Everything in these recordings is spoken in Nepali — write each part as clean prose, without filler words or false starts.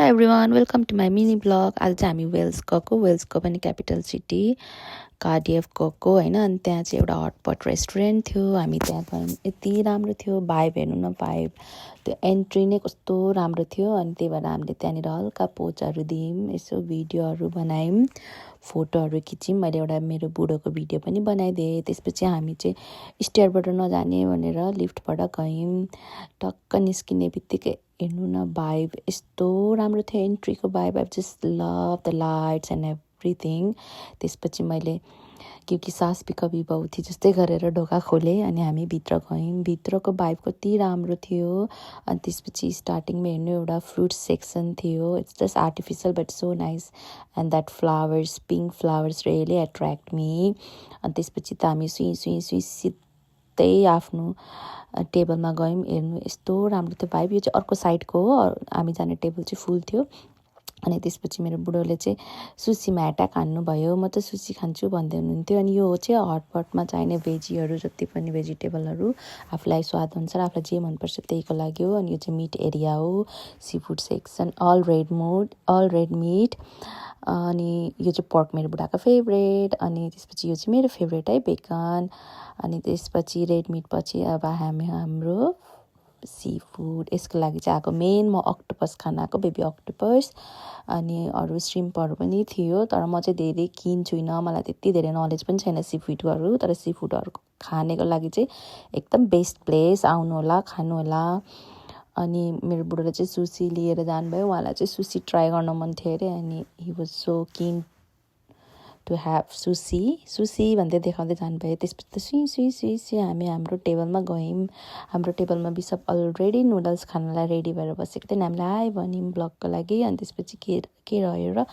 Everyone welcome to my mini blog. आज चाहिँ हामी वेल्सको पनि क्यापिटल सिटी कार्डियफ गएको होइन। अनि त्यहाँ चाहिँ एउटा हटपट रेस्टुरेन्ट थियो, हामी त्यहाँ गयौँ। यति राम्रो थियो, भाइब हेर्नु न, भाइब त्यो एन्ट्री नै कस्तो राम्रो थियो। अनि त्यही भएर हामीले त्यहाँनिर हल्का पोजहरू दियौँ, यसो भिडियोहरू बनायौँ, फोटोहरू खिच्यौँ। मैले एउटा मेरो बुढोको भिडियो पनि बनाइदिएँ। त्यसपछि हामी चाहिँ स्टेयरबाट नजाने भनेर लिफ्टबाट गयौँ। टक्क निस्किने बित्तिकै हेर्नु न, भाइब यस्तो राम्रो थियो, एन्ट्रीको vibe. I just love the lights and everything. त्यसपछि मैले क्योंकि सास भी कभी बहू थी जस्तै गरेर ढोका खोलेँ अनि हामी भित्र गयौँ। भित्रको भाइब कति राम्रो थियो। अनि त्यसपछि स्टार्टिङमा हेर्नु एउटा फ्रुट सेक्सन थियो। It's just artificial but so nice and that flowers, pink flowers really attract me. अनि त्यसपछि त हामी सुई सिधै आफ्नो टेबलमा गयौँ। हेर्नु यस्तो राम्रो थियो भाइब। यो चाहिँ अर्को साइडको हो, हामी जाने टेबल चाहिँ फुल थियो। अनि त्यसपछि मेरो बुढोले चाहिँ सुसीमा एट्याक हान्नुभयो। म त सुसी खान्छु भन्दै हुनुहुन्थ्यो। अनि यो चाहिँ हटपटमा चाहिने भेजीहरू जति पनि भेजिटेबलहरू आफूलाई स्वादअनुसार आफूलाई जे मनपर्छ त्यहीको लागि हो। अनि यो चाहिँ मिट एरिया हो, sea food section, all red meat. अनि यो चाहिँ पर्क मेरो बुढाको फेभरेट। अनि त्यसपछि यो चाहिँ मेरो फेभरेट है, बेकन। अनि त्यसपछि रेड मिट पछि अब हाम्रो सी फुड। यसको लागि चाहिँ आएको मेन म अक्टोपस खान आएको, बेबी अक्टोपस। अनि अरू श्रिम्पहरू पनि थियो, तर म चाहिँ धेरै किन छुइनँ, मलाई त्यति धेरै नलेज पनि छैन सी फुडहरू। तर सी फुडहरू खानेको लागि चाहिँ एकदम बेस्ट प्लेस, आउनु होला, खानु होला। अनि मेरो बुढोले चाहिँ सुसी लिएर जानुभयो, उहाँलाई चाहिँ सुसी ट्राई गर्न मन थियो अरे। अनि हि वाज सो किन टु ह्याभ सुसी भन्दै देखाउँदै जानुभयो। त्यसपछि त सुई हामी हाम्रो टेबलमा गयौँ। हाम्रो टेबलमा बिसप अलरेडी नुडल्स खानलाई रेडी भएर बसेको थियो। हामीलाई हाई भन्यौँ ब्लगको लागि। अनि त्यसपछि के रह्यो र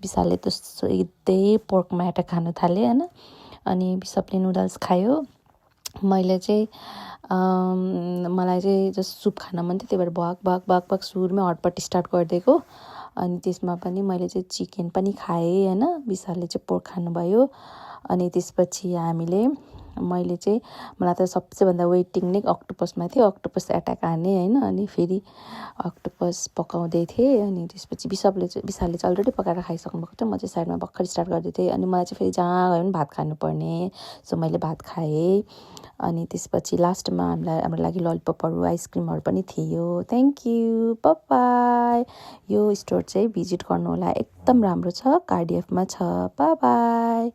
विशालले त सिधै पोर्क म्याटा खानु थाल्यो होइन। अनि बिसपले नुडल्स खायो। मैले चाहिँ मलाई चाहिँ जस्ट सुप खान मन थियो, त्यही भएर भाग सुरुमै हटपट स्टार्ट गरिदिएको। अनि त्यसमा पनि मैले चाहिँ चिकन पनि खाएँ होइन, विशालले चाहिँ पोर्क खानुभयो। अनि त्यसपछि मैले चाहिँ मलाई त सबसेभन्दा वेटिङ नै अक्टोपसमा थियो, अक्टोपस एट्याक हाने होइन। अनि फेरि अक्टोपस पकाउँदै थिएँ। अनि त्यसपछि विशालले चाहिँ अलरेडी पकाएर खाइसक्नु भएको थियो, म चाहिँ साइडमा भर्खर स्टार्ट गर्दै थिएँ। अनि मलाई चाहिँ फेरि जहाँ गयो पनि भात खानुपर्ने, सो मैले भात खाएँ। अनि त्यसपछि लास्टमा हाम्रो लागि ललिपपहरू, आइसक्रिमहरू पनि थियो। Thank you, bye. यो स्टोर चाहिँ भिजिट गर्नु होला, एकदम राम्रो छ, कार्डियफमा छ। बाई।